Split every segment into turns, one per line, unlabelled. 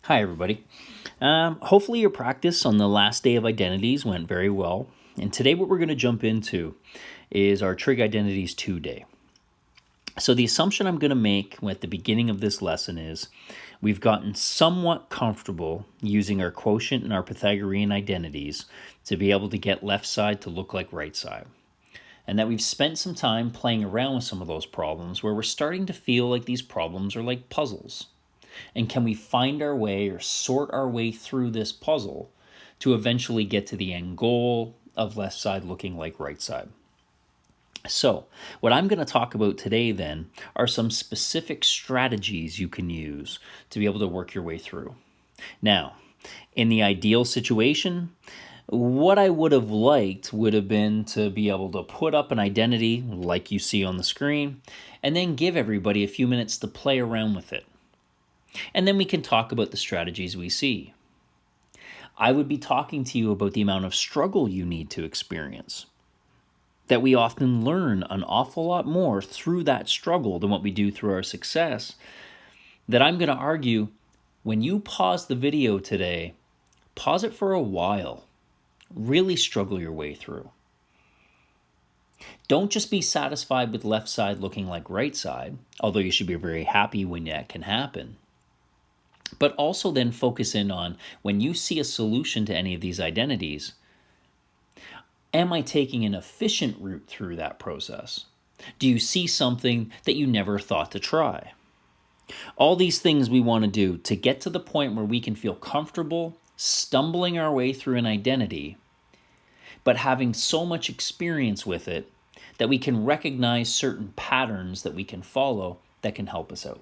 Hi, everybody. Hopefully your practice on the last day of identities went very well. And today what we're going to jump into is our Trig Identities 2 day. So the assumption I'm going to make at the beginning of this lesson is we've gotten somewhat comfortable using our quotient and our Pythagorean identities to be able to get left side to look like right side. And that we've spent some time playing around with some of those problems where we're starting to feel like these problems are like puzzles. And can we find our way or sort our way through this puzzle to eventually get to the end goal of left side looking like right side? So, what I'm going to talk about today then are some specific strategies you can use to be able to work your way through. Now, in the ideal situation, what I would have liked would have been to be able to put up an identity like you see on the screen and then give everybody a few minutes to play around with it. And then we can talk about the strategies we see. I would be talking to you about the amount of struggle you need to experience. That we often learn an awful lot more through that struggle than what we do through our success. That I'm going to argue, when you pause the video today, pause it for a while. Really struggle your way through. Don't just be satisfied with left side looking like right side, although you should be very happy when that can happen. But also then focus in on, when you see a solution to any of these identities, am I taking an efficient route through that process? Do you see something that you never thought to try? All these things we want to do to get to the point where we can feel comfortable stumbling our way through an identity, but having so much experience with it that we can recognize certain patterns that we can follow that can help us out.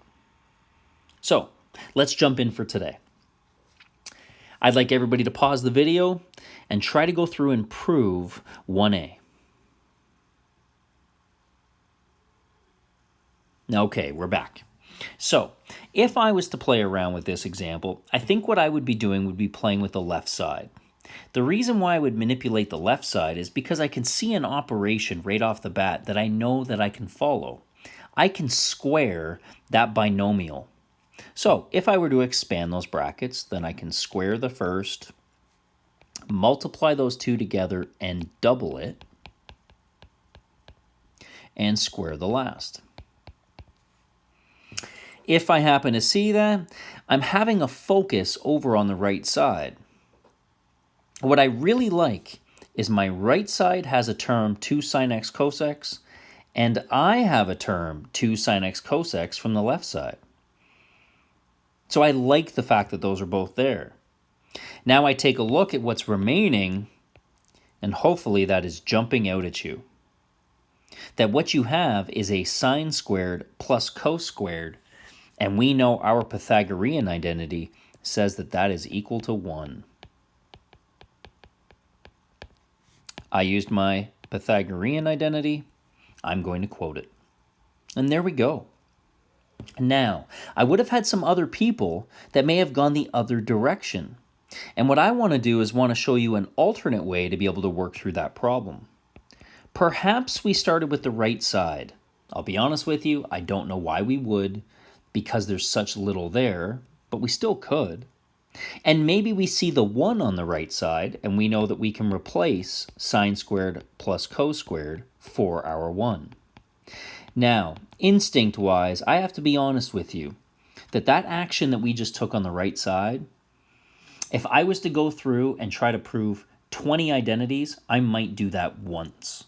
So, let's jump in for today. I'd like everybody to pause the video and try to go through and prove 1A. Okay, we're back. So, if I was to play around with this example, I think what I would be doing would be playing with the left side. The reason why I would manipulate the left side is because I can see an operation right off the bat that I know that I can follow. I can square that binomial. So if I were to expand those brackets, then I can square the first, multiply those two together and double it, and square the last. If I happen to see that, I'm having a focus over on the right side. What I really like is my right side has a term 2 sine x cos x, and I have a term 2 sine x cos x from the left side. So I like the fact that those are both there. Now I take a look at what's remaining, and hopefully that is jumping out at you. That what you have is a sine squared plus cos squared, and we know our Pythagorean identity says that that is equal to 1. I used my Pythagorean identity. I'm going to quote it. And there we go. Now, I would have had some other people that may have gone the other direction. And what I want to do is want to show you an alternate way to be able to work through that problem. Perhaps we started with the right side. I'll be honest with you, I don't know why we would, because there's such little there, but we still could. And maybe we see the 1 on the right side, and we know that we can replace sine squared plus cos squared for our 1. Now, instinct-wise, I have to be honest with you, that action that we just took on the right side, if I was to go through and try to prove 20 identities, I might do that once.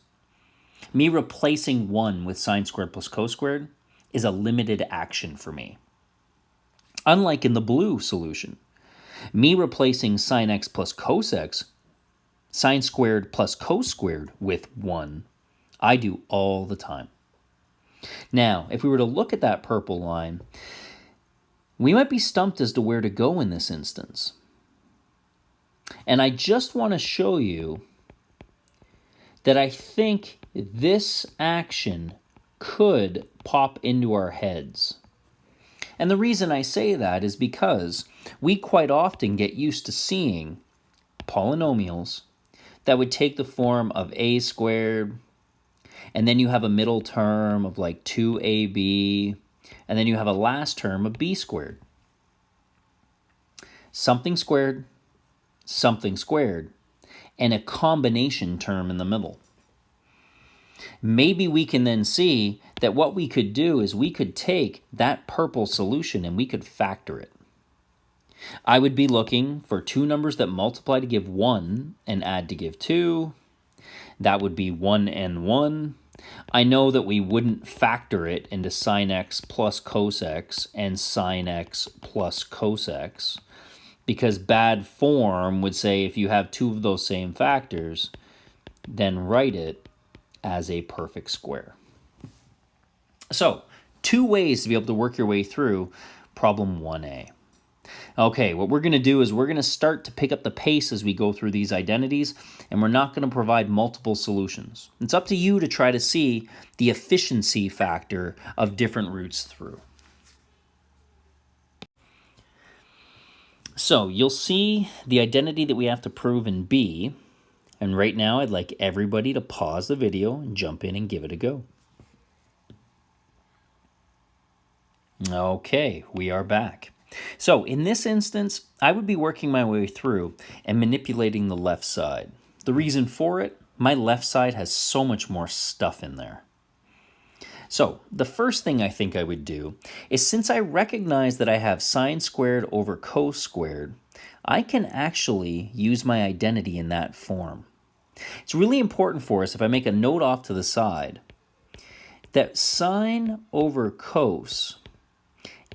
Me replacing 1 with sine squared plus cos squared is a limited action for me. Unlike in the blue solution, me replacing sine x plus cos x, sine squared plus cos squared with 1, I do all the time. Now, if we were to look at that purple line, we might be stumped as to where to go in this instance. And I just want to show you that I think this action could pop into our heads. And the reason I say that is because we quite often get used to seeing polynomials that would take the form of a squared, and then you have a middle term of like 2ab, and then you have a last term of b squared. something squared, and a combination term in the middle. Maybe we can then see that what we could do is we could take that purple solution and we could factor it. I would be looking for two numbers that multiply to give 1 and add to give 2. That would be 1 and 1. I know that we wouldn't factor it into sine x plus cos x and sine x plus cos x, because bad form would say if you have two of those same factors, then write it as a perfect square. So, two ways to be able to work your way through problem 1a. Okay, what we're going to do is we're going to start to pick up the pace as we go through these identities, and we're not going to provide multiple solutions. It's up to you to try to see the efficiency factor of different routes through. So you'll see the identity that we have to prove in B, and right now I'd like everybody to pause the video and jump in and give it a go. Okay, we are back. So in this instance, I would be working my way through and manipulating the left side. The reason for it, my left side has so much more stuff in there. So the first thing I think I would do is, since I recognize that I have sine squared over cos squared, I can actually use my identity in that form. It's really important for us, if I make a note off to the side, that sine over cos,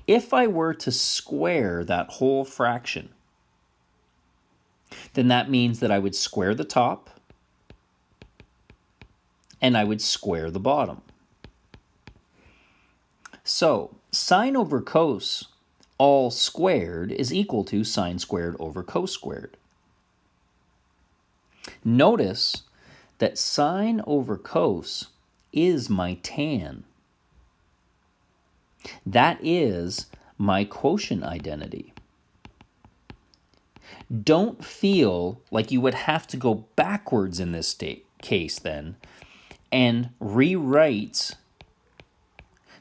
if I were to square that whole fraction, then that means that I would square the top and I would square the bottom. So sine over cos all squared is equal to sine squared over cos squared. Notice that sine over cos is my tan. That is my quotient identity. Don't feel like you would have to go backwards in this case then and rewrite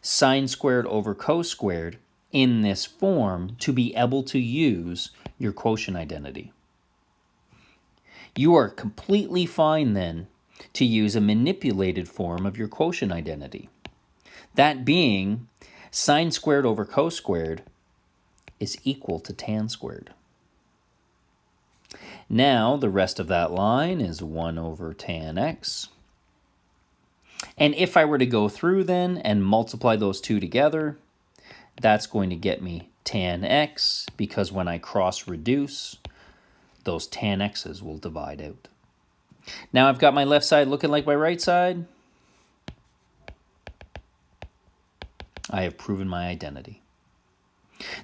sine squared over cos squared in this form to be able to use your quotient identity. You are completely fine then to use a manipulated form of your quotient identity. That being, sine squared over cos squared is equal to tan squared. Now the rest of that line is 1 over tan x. And if I were to go through then and multiply those two together, that's going to get me tan x, because when I cross reduce, those tan x's will divide out. Now I've got my left side looking like my right side. I have proven my identity.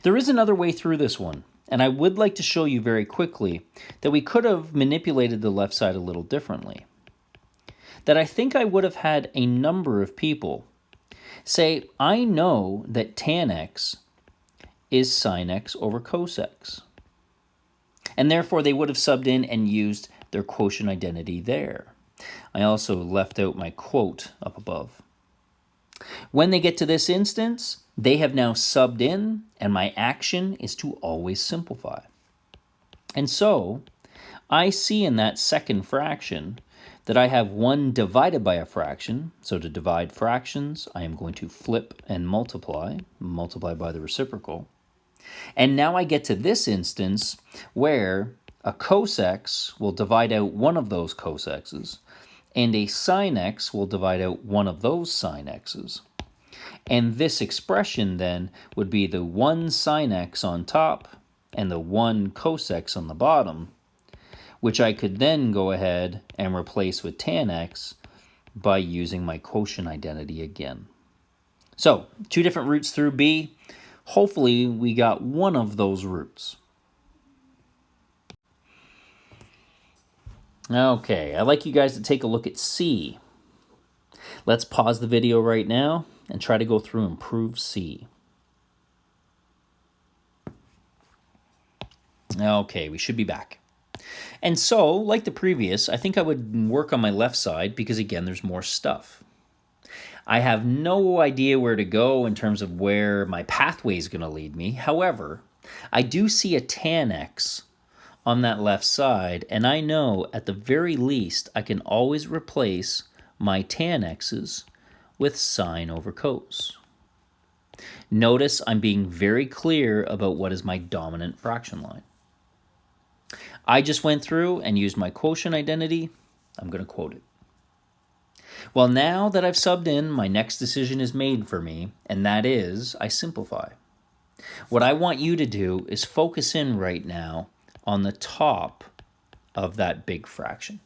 There is another way through this one, and I would like to show you very quickly that we could have manipulated the left side a little differently. That I think I would have had a number of people say, I know that tan x is sine x over cos x. And therefore they would have subbed in and used their quotient identity there. I also left out my quote up above. When they get to this instance, they have now subbed in, and my action is to always simplify. And so I see in that second fraction that I have 1 divided by a fraction. So to divide fractions, I am going to flip and multiply by the reciprocal. And now I get to this instance where a cos x will divide out one of those cos x's, and a sine x will divide out one of those sine x's. And this expression then would be the 1 sine x on top and the 1 cos x on the bottom, which I could then go ahead and replace with tan x by using my quotient identity again. So, two different routes through B. Hopefully we got one of those routes. Okay, I'd like you guys to take a look at C. Let's pause the video right now and try to go through and prove C. Okay, we should be back. And so, like the previous, I think I would work on my left side because, again, there's more stuff. I have no idea where to go in terms of where my pathway is going to lead me. However, I do see a tan x on that left side, and I know at the very least I can always replace my tan x's with sine over cos. Notice I'm being very clear about what is my dominant fraction line. I just went through and used my quotient identity. I'm going to quote it. Well, now that I've subbed in, my next decision is made for me, and that is I simplify. What I want you to do is focus in right now on the top of that big fraction.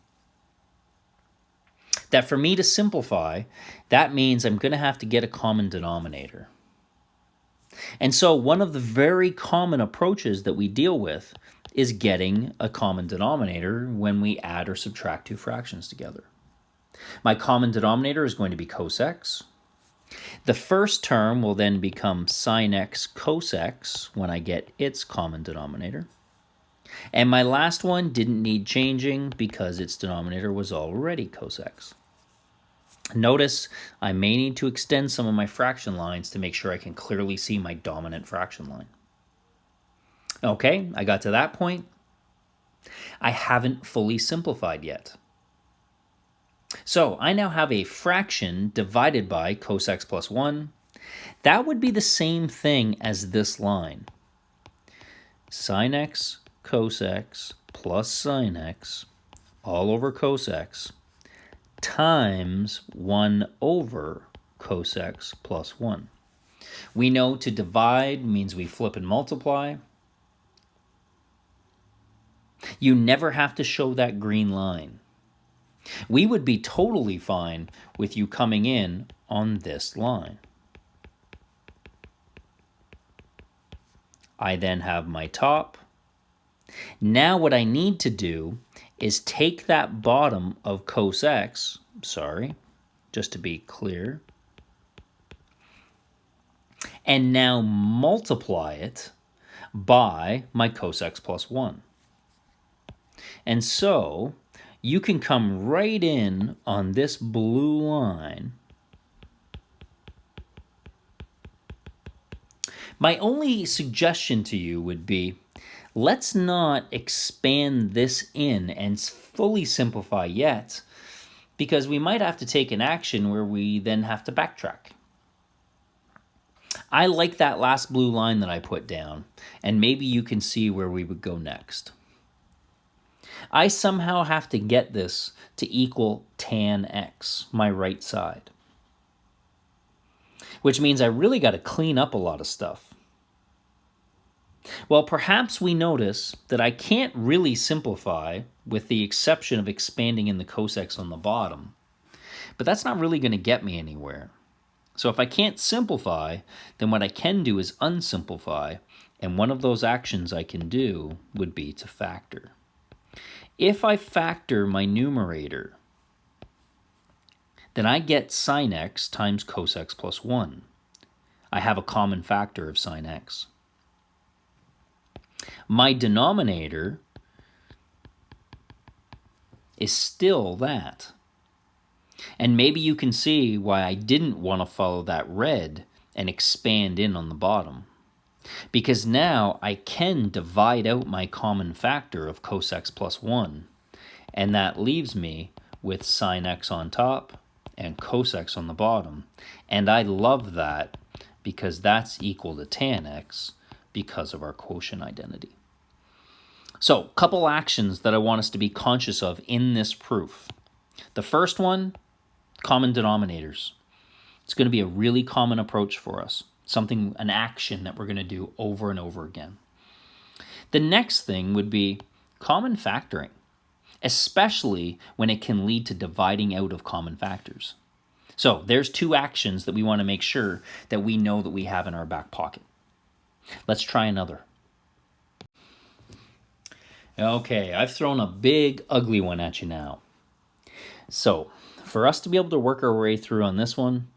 That for me to simplify, that means I'm going to have to get a common denominator. And so one of the very common approaches that we deal with is getting a common denominator when we add or subtract two fractions together. My common denominator is going to be cos x. The first term will then become sine x cos x when I get its common denominator. And my last one didn't need changing because its denominator was already cos x. Notice I may need to extend some of my fraction lines to make sure I can clearly see my dominant fraction line. Okay, I got to that point. I haven't fully simplified yet. So I now have a fraction divided by cos x plus 1. That would be the same thing as this line. Sine x cos x plus sine x all over cos x times 1 over cos x plus 1. We know to divide means we flip and multiply. You never have to show that green line. We would be totally fine with you coming in on this line. I then have my top. Now what I need to do is take that bottom of cos x, just to be clear, and now multiply it by my cos x plus 1. And so you can come right in on this blue line. My only suggestion to you would be, let's not expand this in and fully simplify yet, because we might have to take an action where we then have to backtrack. I like that last blue line that I put down, and maybe you can see where we would go next. I somehow have to get this to equal tan x, my right side. Which means I really got to clean up a lot of stuff. Well, perhaps we notice that I can't really simplify with the exception of expanding in the cos x on the bottom. But that's not really going to get me anywhere. So if I can't simplify, then what I can do is unsimplify, and one of those actions I can do would be to factor. If I factor my numerator, then I get sine x times cos x plus 1. I have a common factor of sine x. My denominator is still that. And maybe you can see why I didn't want to follow that red and expand in on the bottom. Because now I can divide out my common factor of cos x plus 1, and that leaves me with sine x on top and cos x on the bottom. And I love that because that's equal to tan x because of our quotient identity. So, couple actions that I want us to be conscious of in this proof. The first one, common denominators. It's going to be a really common approach for us. An action that we're going to do over and over again. The next thing would be common factoring, especially when it can lead to dividing out of common factors. So there's two actions that we want to make sure that we know that we have in our back pocket. Let's try another. Okay, I've thrown a big, ugly one at you now. So for us to be able to work our way through on this one,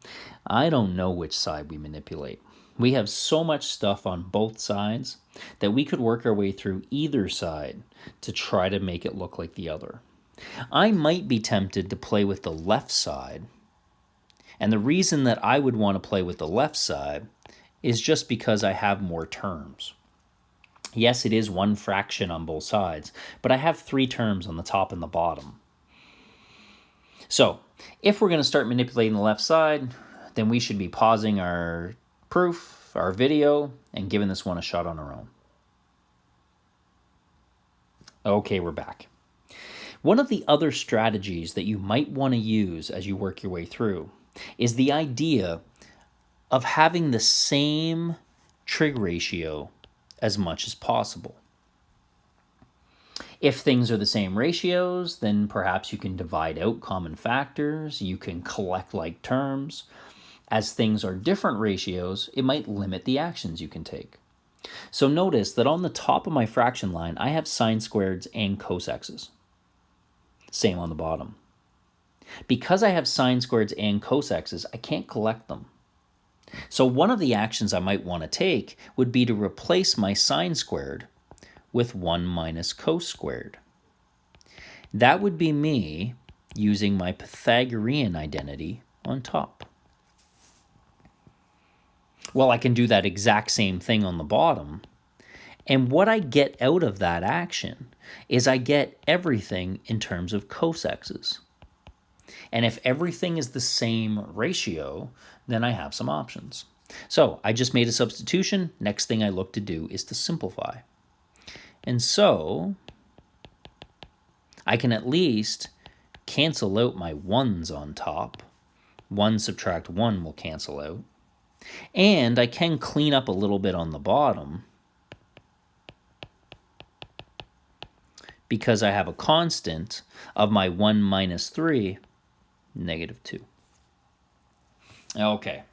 I don't know which side we manipulate. We have so much stuff on both sides that we could work our way through either side to try to make it look like the other. I might be tempted to play with the left side, and the reason that I would want to play with the left side is just because I have more terms. Yes, it is one fraction on both sides, but I have three terms on the top and the bottom. So if we're going to start manipulating the left side, then we should be pausing our proof, our video, and giving this one a shot on our own. Okay, we're back. One of the other strategies that you might want to use as you work your way through is the idea of having the same trig ratio as much as possible. If things are the same ratios, then perhaps you can divide out common factors, you can collect like terms. As things are different ratios, it might limit the actions you can take. So notice that on the top of my fraction line, I have sine squareds and cosexes. Same on the bottom. Because I have sine squareds and cosexes, I can't collect them. So one of the actions I might want to take would be to replace my sine squared with 1 minus cos squared. That would be me using my Pythagorean identity on top. Well, I can do that exact same thing on the bottom. And what I get out of that action is I get everything in terms of cosexes. And if everything is the same ratio, then I have some options. So I just made a substitution. Next thing I look to do is to simplify. And so I can at least cancel out my 1's on top. 1 subtract 1 will cancel out. And I can clean up a little bit on the bottom because I have a constant of my 1 minus 3, negative 2. Okay.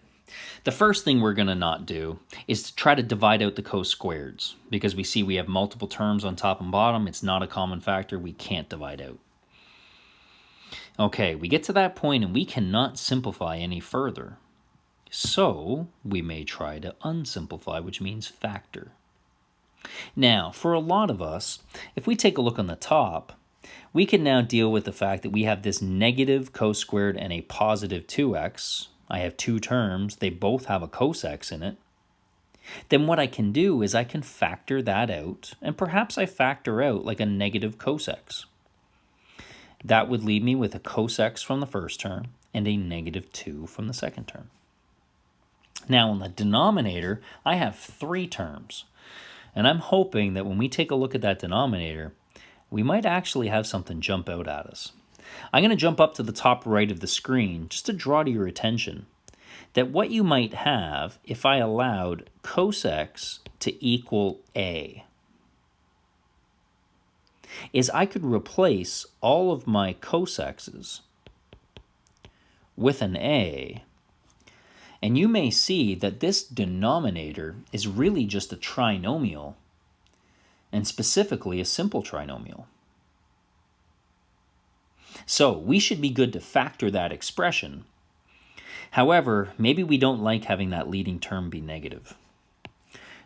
The first thing we're going to not do is to try to divide out the cos squareds because we see we have multiple terms on top and bottom. It's not a common factor. We can't divide out. Okay, we get to that point and we cannot simplify any further. So we may try to unsimplify, which means factor. Now, for a lot of us, if we take a look on the top, we can now deal with the fact that we have this negative cos squared and a positive 2x. I have two terms. They both have a cosx in it. Then what I can do is I can factor that out, and perhaps I factor out like a negative cosx. That would leave me with a cosx from the first term and a negative 2 from the second term. Now, in the denominator, I have three terms. And I'm hoping that when we take a look at that denominator, we might actually have something jump out at us. I'm going to jump up to the top right of the screen just to draw to your attention that what you might have if I allowed cosx to equal a is I could replace all of my cosx's with an a, and you may see that this denominator is really just a trinomial, and specifically a simple trinomial. So we should be good to factor that expression. However, maybe we don't like having that leading term be negative.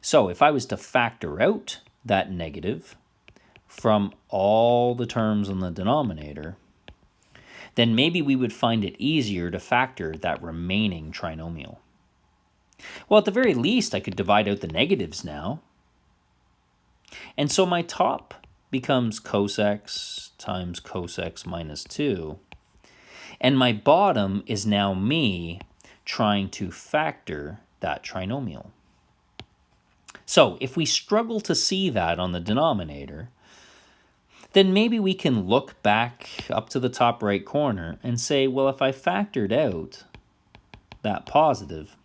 So if I was to factor out that negative from all the terms on the denominator, then maybe we would find it easier to factor that remaining trinomial. Well, at the very least, I could divide out the negatives now. And so my top becomes cosx times cosx minus 2. And my bottom is now me trying to factor that trinomial. So if we struggle to see that on the denominator, then maybe we can look back up to the top right corner and say, well, if I factored out that positive,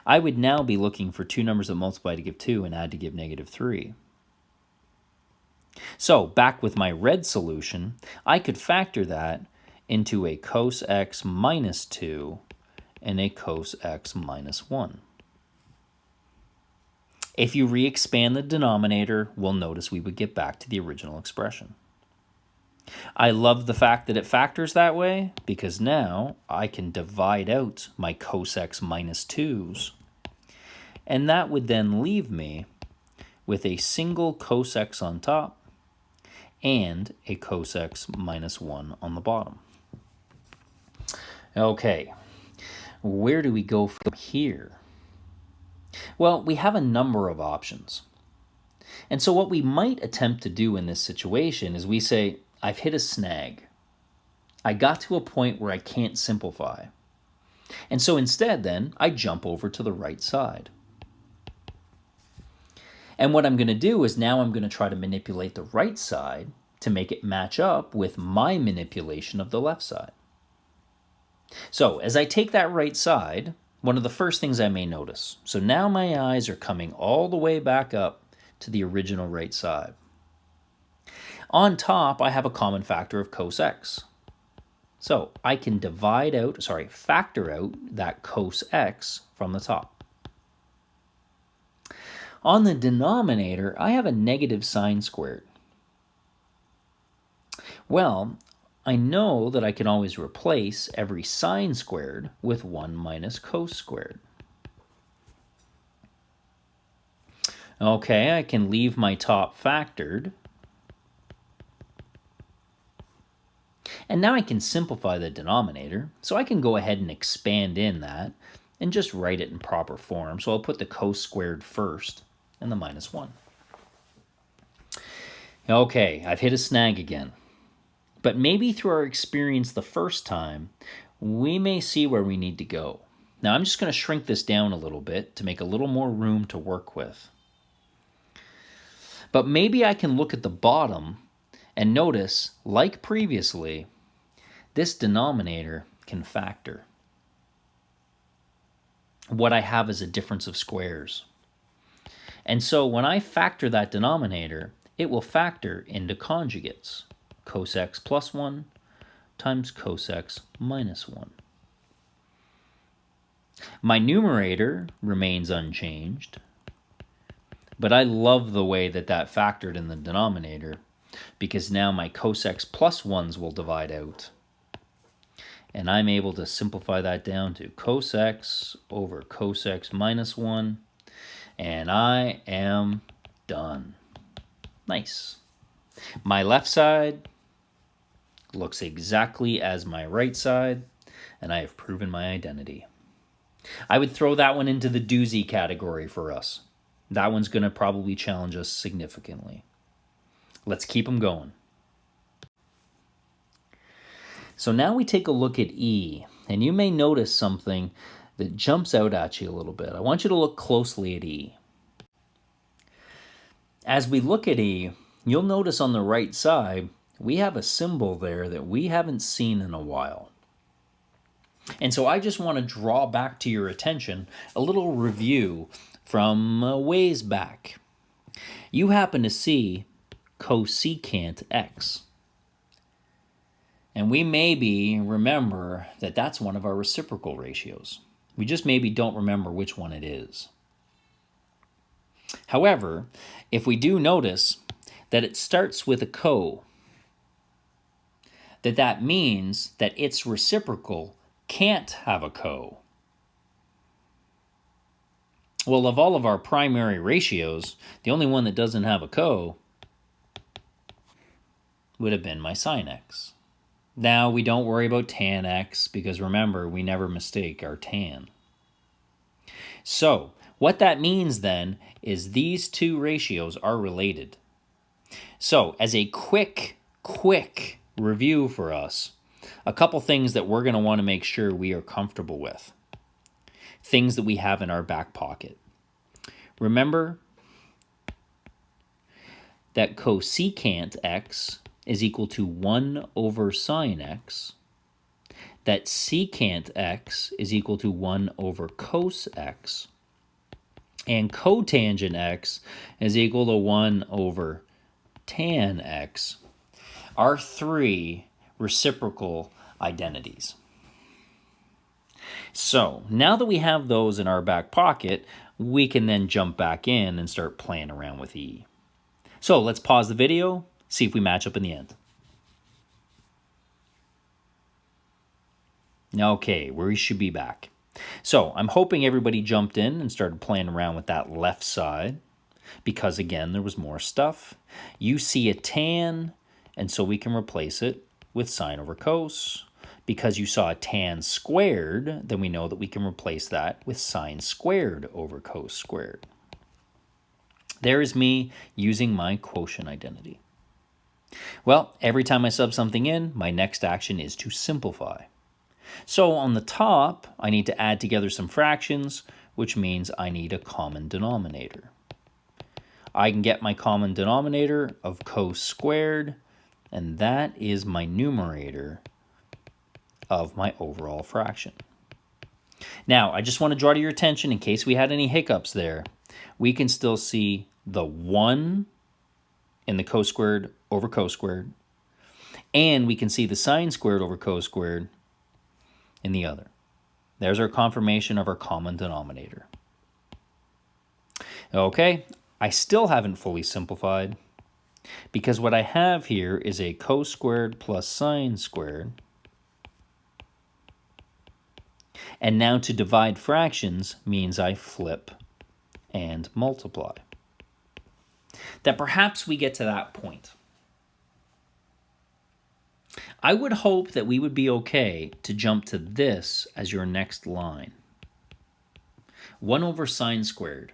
I would now be looking for two numbers that multiply to give 2 and add to give negative 3. So back with my red solution, I could factor that into a cos x minus 2 and a cos x minus 1. If you re-expand the denominator, we'll notice we would get back to the original expression. I love the fact that it factors that way because now I can divide out my cos x minus 2's, and that would then leave me with a single cos x on top and a cos x minus 1 on the bottom. Okay, where do we go from here? Well, we have a number of options. And so what we might attempt to do in this situation is we say, I've hit a snag. I got to a point where I can't simplify. And so instead then, I jump over to the right side. And what I'm going to do is now I'm going to try to manipulate the right side to make it match up with my manipulation of the left side. So as I take that right side, one of the first things I may notice. So now my eyes are coming all the way back up to the original right side. On top, I have a common factor of cos x. So I can factor out that cos x from the top. On the denominator, I have a negative sine squared. Well, I know that I can always replace every sine squared with 1 minus cos squared. Okay, I can leave my top factored. And now I can simplify the denominator, so I can go ahead and expand in that and just write it in proper form. So I'll put the cos squared first and the minus 1. Okay, I've hit a snag again. But maybe through our experience the first time, we may see where we need to go. Now I'm just going to shrink this down a little bit to make a little more room to work with. But maybe I can look at the bottom and notice, like previously, this denominator can factor. What I have is a difference of squares. And so when I factor that denominator, it will factor into conjugates. Cos x plus 1 times cos x minus 1. My numerator remains unchanged, but I love the way that factored in the denominator, because now my cos x plus 1s will divide out. And I'm able to simplify that down to cos x over cos x minus 1, and I am done. Nice. My left side looks exactly as my right side, and I have proven my identity. I would throw that one into the doozy category for us. That one's going to probably challenge us significantly. Let's keep them going. So now we take a look at E, and you may notice something that jumps out at you a little bit. I want you to look closely at E. As we look at E, you'll notice on the right side, we have a symbol there that we haven't seen in a while. And so I just want to draw back to your attention a little review from a ways back. You happen to see cosecant x. And we maybe remember that that's one of our reciprocal ratios. We just maybe don't remember which one it is. However, if we do notice that it starts with a co, that means that its reciprocal can't have a co. Well, of all of our primary ratios, the only one that doesn't have a co would have been my sine x. Now, we don't worry about tan x, because remember, we never mistake our tan. So, what that means then is these two ratios are related. So, as a quick review for us, a couple things that we're going to want to make sure we are comfortable with. Things that we have in our back pocket. Remember that cosecant x is equal to 1 over sine x, that secant x is equal to 1 over cos x, and cotangent x is equal to 1 over tan x, are three reciprocal identities. So now that we have those in our back pocket, we can then jump back in and start playing around with E. So let's pause the video, see if we match up in the end. Okay, we should be back. So I'm hoping everybody jumped in and started playing around with that left side, because again, there was more stuff. You see a tan, and so we can replace it with sine over cos. Because you saw a tan squared, then we know that we can replace that with sine squared over cos squared. There is me using my quotient identity. Well, every time I sub something in, my next action is to simplify. So on the top, I need to add together some fractions, which means I need a common denominator. I can get my common denominator of cos squared, and that is my numerator of my overall fraction. Now, I just want to draw to your attention, in case we had any hiccups there, we can still see the 1 in the cos squared over cos squared, and we can see the sine squared over cos squared in the other. There's our confirmation of our common denominator. Okay, I still haven't fully simplified, because what I have here is a cos squared plus sine squared. And now to divide fractions means I flip and multiply. That perhaps we get to that point. I would hope that we would be okay to jump to this as your next line. 1 over sine squared.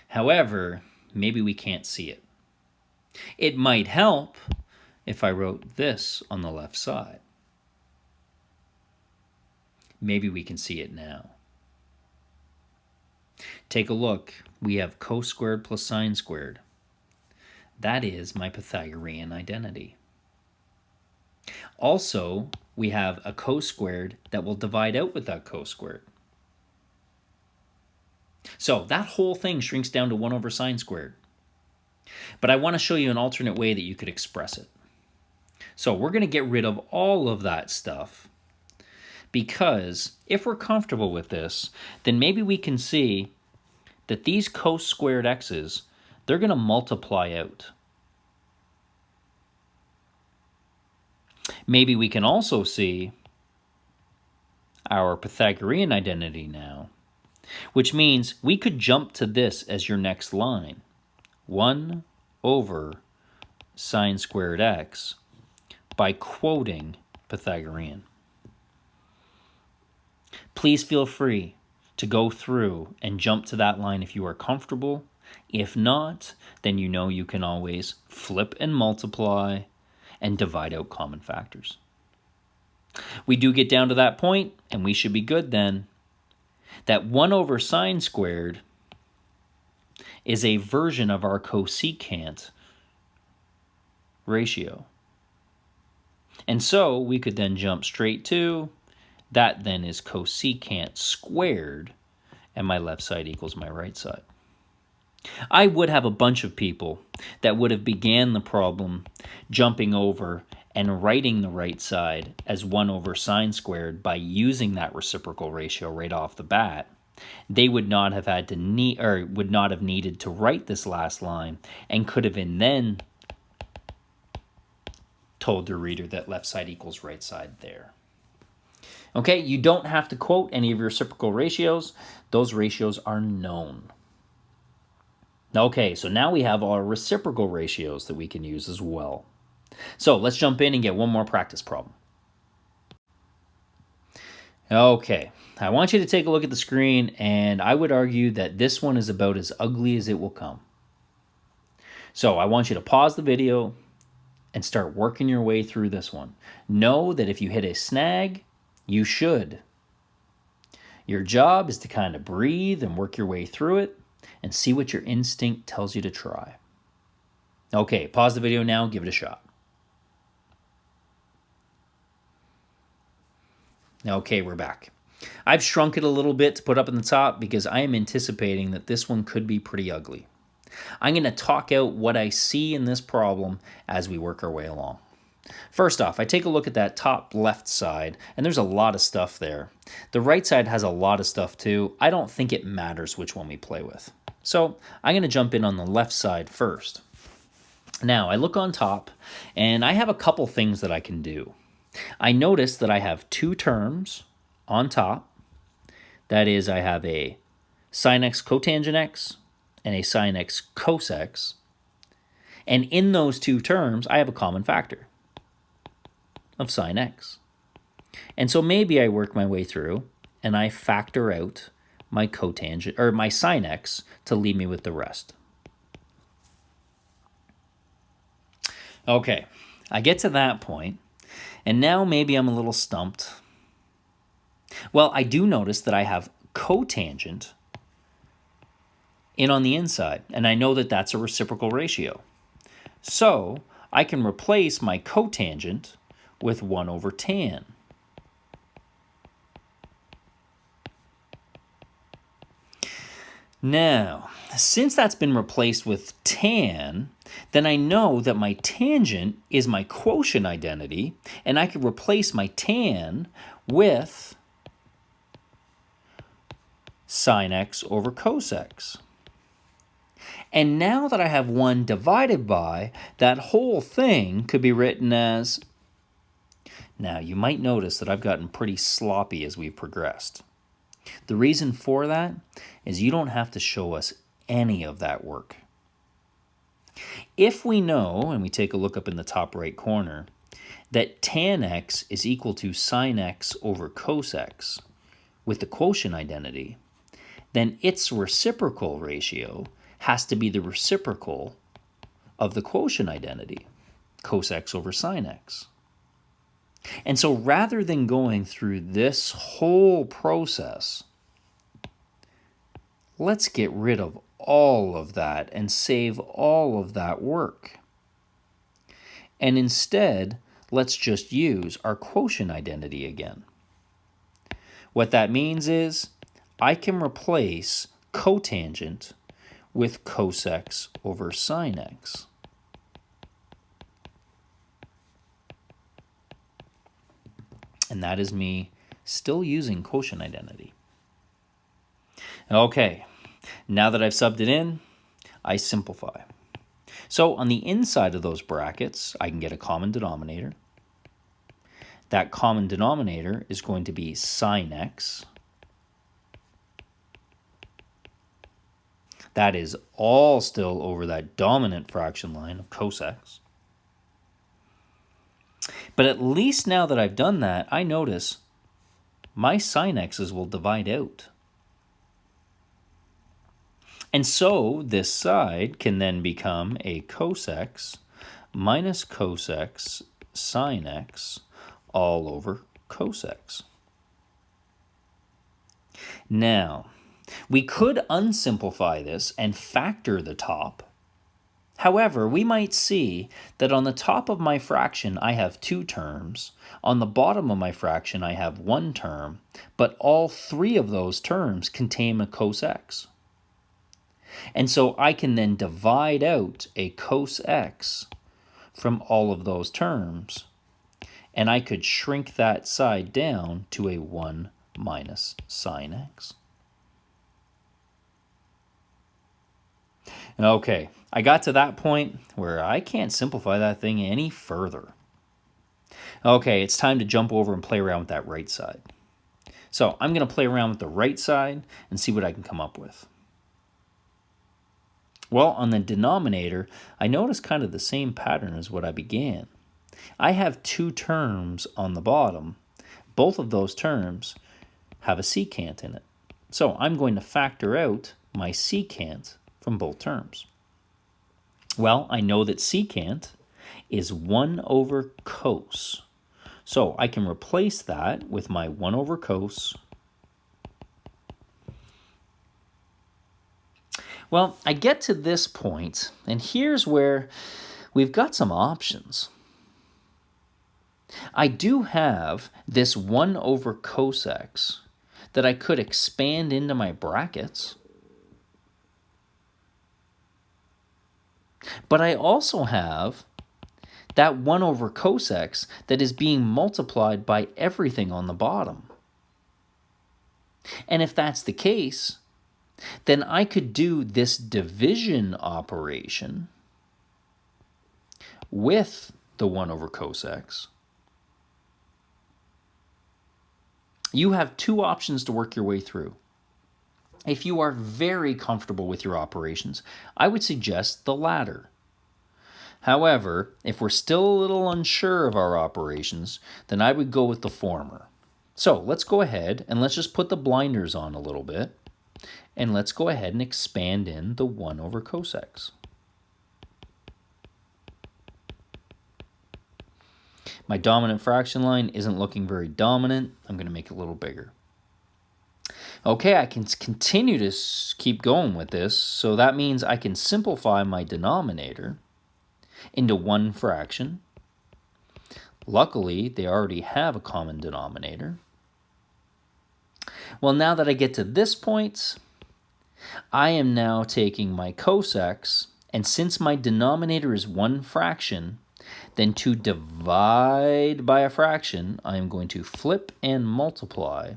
However, maybe we can't see it. It might help if I wrote this on the left side. Maybe we can see it now. Take a look. We have cos squared plus sine squared. That is my Pythagorean identity. Also, we have a cos squared that will divide out with that cos squared. So that whole thing shrinks down to 1 over sine squared. But I want to show you an alternate way that you could express it. So we're going to get rid of all of that stuff, because if we're comfortable with this, then maybe we can see that these cos squared x's, they're going to multiply out. Maybe we can also see our Pythagorean identity now, which means we could jump to this as your next line. 1 over sine squared x by quoting Pythagorean. Please feel free to go through and jump to that line if you are comfortable. If not, then you know you can always flip and multiply and divide out common factors. We do get down to that point, and we should be good then. That 1 over sine squared is a version of our cosecant ratio. And so we could then jump straight to, that then is cosecant squared, and my left side equals my right side. I would have a bunch of people that would have began the problem jumping over and writing the right side as 1 over sine squared by using that reciprocal ratio right off the bat. They would not have had to would not have needed to write this last line, and could have then told the reader that left side equals right side there. Okay, you don't have to quote any of your reciprocal ratios. Those ratios are known. Okay, so now we have our reciprocal ratios that we can use as well. So let's jump in and get one more practice problem. Okay, I want you to take a look at the screen, and I would argue that this one is about as ugly as it will come. So I want you to pause the video and start working your way through this one. Know that if you hit a snag, you should. Your job is to kind of breathe and work your way through it and see what your instinct tells you to try. Okay, pause the video now, give it a shot. Okay, we're back. I've shrunk it a little bit to put up in the top because I am anticipating that this one could be pretty ugly. I'm going to talk out what I see in this problem as we work our way along. First off, I take a look at that top left side, and there's a lot of stuff there. The right side has a lot of stuff too. I don't think it matters which one we play with. So I'm going to jump in on the left side first. Now, I look on top, and I have a couple things that I can do. I notice that I have two terms on top. That is, I have a sin x cotangent x and a sin x cos x. And in those two terms, I have a common factor of sin x. And so maybe I work my way through and I factor out my cotangent or my sin x to leave me with the rest. Okay, I get to that point, and now maybe I'm a little stumped. Well, I do notice that I have cotangent in on the inside, and I know that that's a reciprocal ratio. So I can replace my cotangent with 1 over tan. Now, since that's been replaced with tan, then I know that my tangent is my quotient identity, and I can replace my tan with sine x over cos x. And now that I have 1 divided by, that whole thing could be written as... Now, you might notice that I've gotten pretty sloppy as we've progressed. The reason for that is you don't have to show us any of that work. If we know, and we take a look up in the top right corner, that tan x is equal to sine x over cos x with the quotient identity, then its reciprocal ratio has to be the reciprocal of the quotient identity, cos x over sine x. And so rather than going through this whole process, let's get rid of all of that and save all of that work. And instead, let's just use our quotient identity again. What that means is I can replace cotangent with cos x over sine x. And that is me still using quotient identity. Okay, now that I've subbed it in, I simplify. So on the inside of those brackets, I can get a common denominator. That common denominator is going to be sine x. That is all still over that dominant fraction line of cos x. But at least now that I've done that, I notice my sine x's will divide out. And so this side can then become a cos x minus cos x sine x all over cos x. Now, we could unsimplify this and factor the top. However, we might see that on the top of my fraction I have 2 terms, on the bottom of my fraction I have 1 term, but all 3 of those terms contain a cos x. And so I can then divide out a cos x from all of those terms, and I could shrink that side down to a 1 minus sine x. Okay, I got to that point where I can't simplify that thing any further. Okay, it's time to jump over and play around with that right side. So I'm going to play around with the right side and see what I can come up with. Well, on the denominator, I notice kind of the same pattern as what I began. I have 2 terms on the bottom. Both of those terms have a secant in it. So I'm going to factor out my secant from both terms. Well, I know that secant is 1 over cos. So I can replace that with my 1 over cos. Well, I get to this point, and here's where we've got some options. I do have this 1 over cos x that I could expand into my brackets. But I also have that 1 over cos x that is being multiplied by everything on the bottom. And if that's the case, then I could do this division operation with the 1 over cos x. You have 2 options to work your way through. If you are very comfortable with your operations, I would suggest the latter. However, if we're still a little unsure of our operations, then I would go with the former. So let's go ahead and let's just put the blinders on a little bit, and let's go ahead and expand in the 1 over cos x. My dominant fraction line isn't looking very dominant. I'm going to make it a little bigger. Okay, I can continue to keep going with this, so that means I can simplify my denominator into one fraction. Luckily, they already have a common denominator. Well, now that I get to this point, I am now taking my cos x, and since my denominator is one fraction, then to divide by a fraction, I am going to flip and multiply.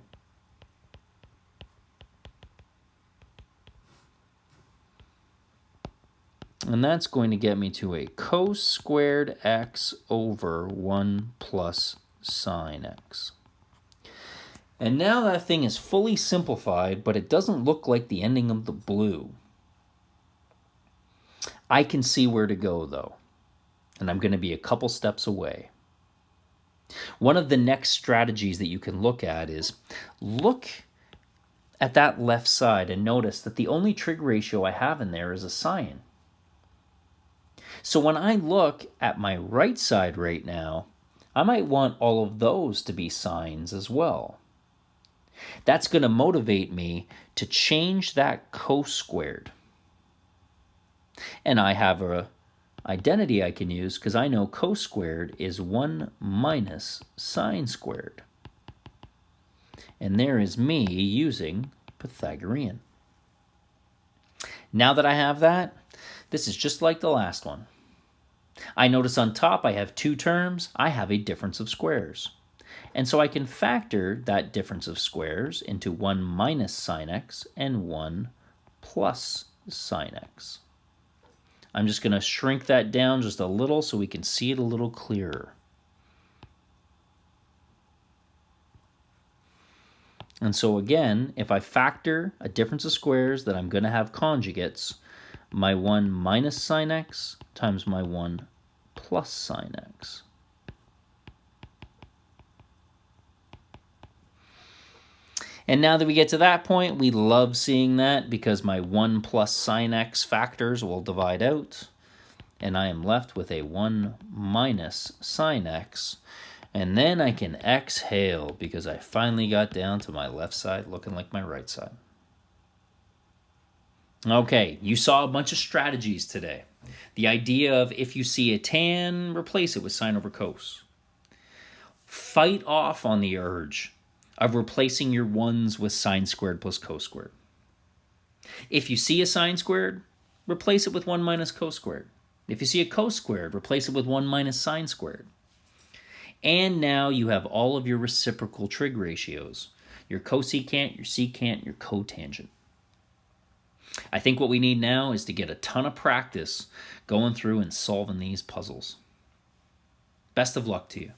And that's going to get me to a cos squared x over 1 plus sine x. And now that thing is fully simplified, but it doesn't look like the ending of the blue. I can see where to go, though, and I'm going to be a couple steps away. One of the next strategies that you can look at is look at that left side and notice that the only trig ratio I have in there is a sine. So when I look at my right side right now, I might want all of those to be sines as well. That's going to motivate me to change that cos squared. And I have a identity I can use because I know cos squared is 1 minus sine squared. And there is me using Pythagorean. Now that I have that, this is just like the last one. I notice on top I have two terms. I have a difference of squares. And so I can factor that difference of squares into 1 minus sine x and 1 plus sine x. I'm just going to shrink that down just a little so we can see it a little clearer. And so again, if I factor a difference of squares that I'm going to have conjugates, my 1 minus sine x times my 1 plus sine x. And now that we get to that point, we love seeing that because my 1 plus sine x factors will divide out, and I am left with a 1 minus sine x. And then I can exhale because I finally got down to my left side looking like my right side. Okay, you saw a bunch of strategies today. The idea of if you see a tan, replace it with sine over cos. Fight off on the urge of replacing your ones with sine squared plus cos squared. If you see a sine squared, replace it with 1 minus cos squared. If you see a cos squared, replace it with 1 minus sine squared. And now you have all of your reciprocal trig ratios, your cosecant, your secant, your cotangent. I think what we need now is to get a ton of practice going through and solving these puzzles. Best of luck to you.